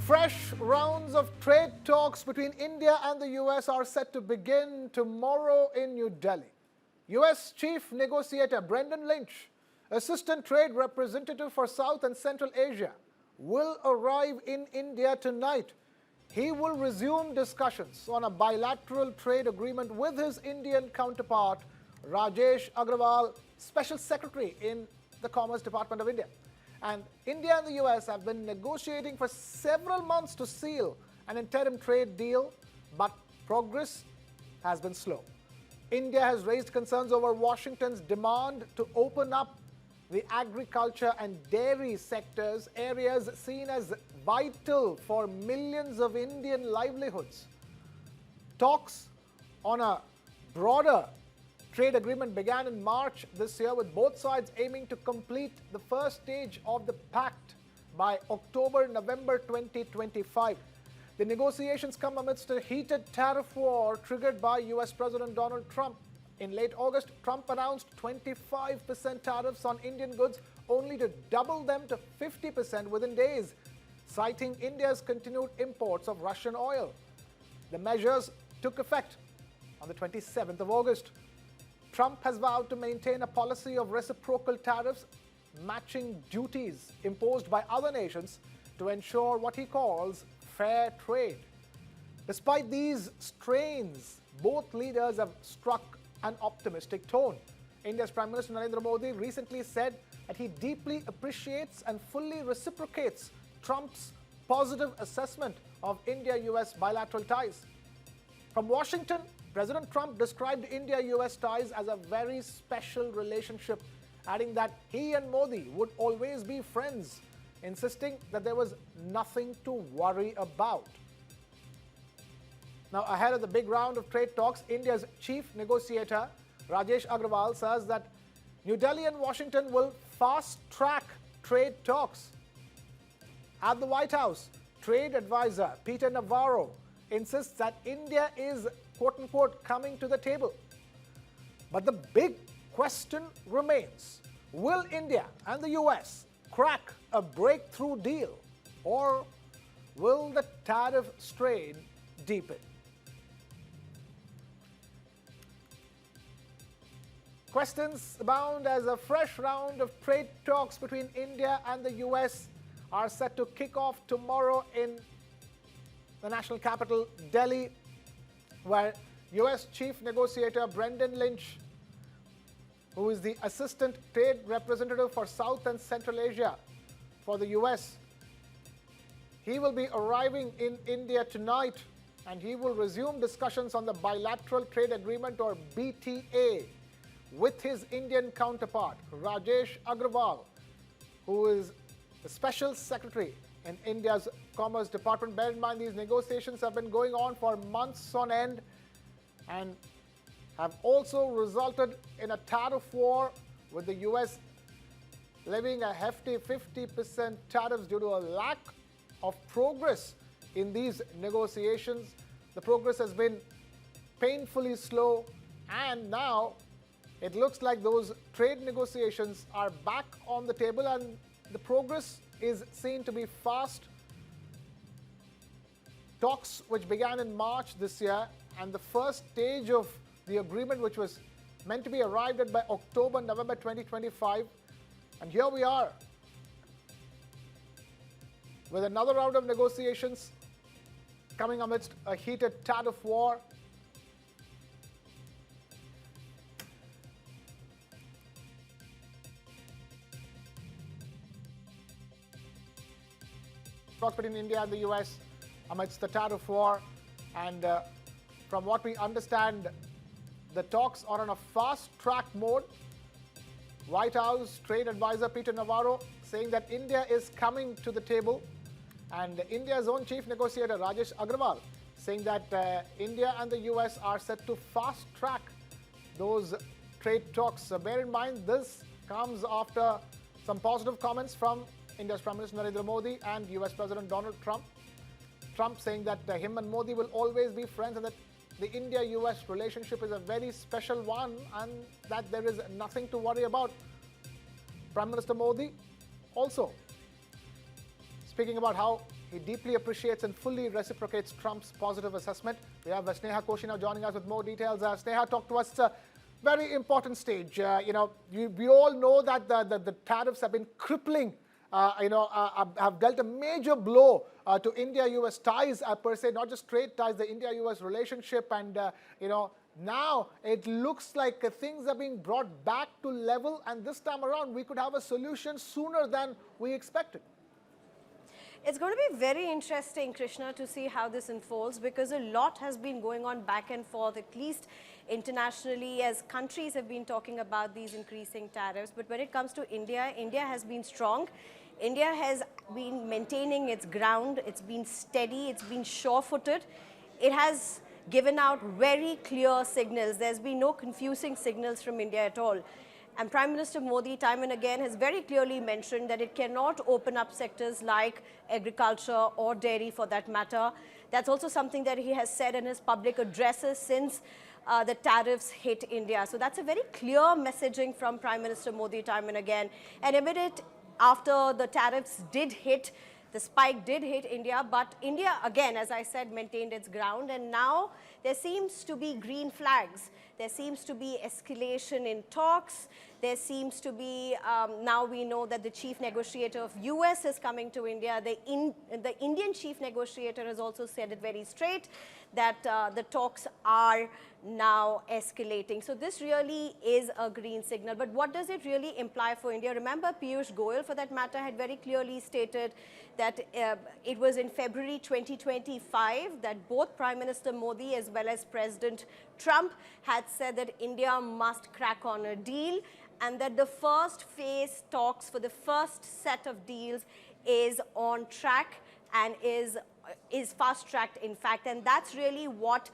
Fresh rounds of trade talks between India and the US are set to begin tomorrow in New Delhi. US Chief Negotiator Brendan Lynch, Assistant Trade Representative for South and Central Asia, will arrive in India tonight. He will resume discussions on a bilateral trade agreement with his Indian counterpart, Rajesh Agrawal, Special Secretary in the Commerce Department of India. And India and the US have been negotiating for several months to seal an interim trade deal, but progress has been slow. India has raised concerns over Washington's demand to open up the agriculture and dairy sectors, areas seen as vital for millions of Indian livelihoods. Talks on a broader trade agreement began in March this year, with both sides aiming to complete the first stage of the pact by October-November 2025. The negotiations come amidst a heated tariff war triggered by US President Donald Trump. In late August, Trump announced 25% tariffs on Indian goods, only to double them to 50% within days, citing India's continued imports of Russian oil. The measures took effect on the 27th of August. Trump has vowed to maintain a policy of reciprocal tariffs, matching duties imposed by other nations to ensure what he calls fair trade. Despite these strains, both leaders have struck an optimistic tone. India's Prime Minister Narendra Modi recently said that he deeply appreciates and fully reciprocates Trump's positive assessment of India-US bilateral ties. From Washington, President Trump described India-US ties as a very special relationship, adding that he and Modi would always be friends, insisting that there was nothing to worry about. Now, ahead of the big round of trade talks, India's chief negotiator, Rajesh Agrawal, says that New Delhi and Washington will fast-track trade talks. At the White House, trade advisor Peter Navarro insists that India is, quote-unquote, coming to the table. But the big question remains: will India and the US crack a breakthrough deal, or will the tariff strain deepen? Questions abound as a fresh round of trade talks between India and the US are set to kick off tomorrow in the national capital, Delhi, where US Chief Negotiator Brendan Lynch, who is the Assistant Trade Representative for South and Central Asia for the US, he will be arriving in India tonight, and he will resume discussions on the Bilateral Trade Agreement, or BTA, with his Indian counterpart, Rajesh Agrawal, who is the Special Secretary in India's Commerce Department. Bear in mind, these negotiations have been going on for months on end and have also resulted in a tariff war, with the US levying a hefty 50% tariffs due to a lack of progress in these negotiations. The progress has been painfully slow, and now it looks like those trade negotiations are back on the table, and the progress is seen to be fast. Talks which began in March this year, and the first stage of the agreement, which was meant to be arrived at by October-November 2025. And here we are with another round of negotiations coming amidst a heated tariff war. Talks between India and the US amidst the tariff war, and from what we understand, the talks are on a fast-track mode. White House trade advisor Peter Navarro saying that India is coming to the table, and India's own chief negotiator Rajesh Agrawal saying that India and the US are set to fast-track those trade talks. So bear in mind, this comes after some positive comments from India's Prime Minister Narendra Modi and US President Donald Trump. Trump saying that him and Modi will always be friends, and that the India-US relationship is a very special one, and that there is nothing to worry about. Prime Minister Modi also speaking about how He deeply appreciates and fully reciprocates Trump's positive assessment. We have Sneha Koshi now joining us with more details. Sneha, talk to us. It's a very important stage. We all know that the tariffs have been crippling, have dealt a major blow to India-US ties per se, not just trade ties, the India-US relationship. And, now it looks like things are being brought back to level. And this time around, we could have a solution sooner than we expected. It's going to be very interesting, Krishna, to see how this unfolds, because a lot has been going on back and forth, at least internationally, as countries have been talking about these increasing tariffs. But when it comes to India, India has been strong. India has been maintaining its ground. It's been steady. It's been sure-footed. It has given out very clear signals. There's been no confusing signals from India at all. And Prime Minister Modi, time and again, has very clearly mentioned that it cannot open up sectors like agriculture or dairy, for that matter. That's also something that he has said in his public addresses since the tariffs hit India. So that's a very clear messaging from Prime Minister Modi, time and again. And immediate after the tariffs did hit, the spike did hit India, but India, again, as I said, maintained its ground. And now there seems to be green flags. There seems to be escalation in talks. There seems to be, now we know that the chief negotiator of US is coming to India. The Indian chief negotiator has also said it very straight that the talks are now escalating. So this really is a green signal. But what does it really imply for India? Remember, Piyush Goyal, for that matter, had very clearly stated that it was in February 2025 that both Prime Minister Modi as well as President Trump had said that India must crack on a deal, and that the first phase talks for the first set of deals is on track and is fast-tracked, in fact. And that's really what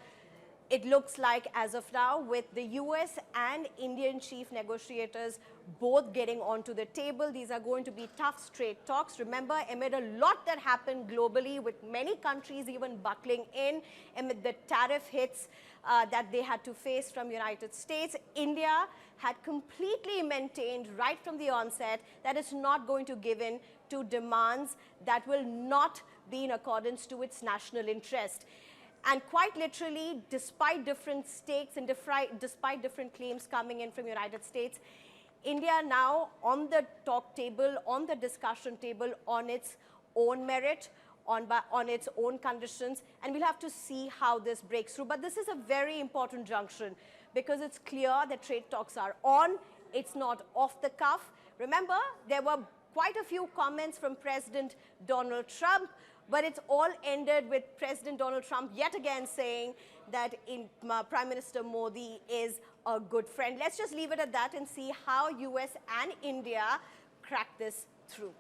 it looks like as of now, with the US and Indian chief negotiators both getting onto the table. These are going to be tough, straight talks. Remember, amid a lot that happened globally, with many countries even buckling in, amid the tariff hits that they had to face from United States, India had completely maintained right from the onset that it's not going to give in to demands that will not be in accordance to its national interest. And quite literally, despite different stakes and despite different claims coming in from the United States, India now on the talk table, on the discussion table, on its own merit, on its own conditions, and we'll have to see how this breaks through. But this is a very important junction, because it's clear that trade talks are on. It's not off the cuff. Remember, there were quite a few comments from President Donald Trump, but it's all ended with President Donald Trump yet again saying that Prime Minister Modi is a good friend. Let's just leave it at that and see how US and India crack this through.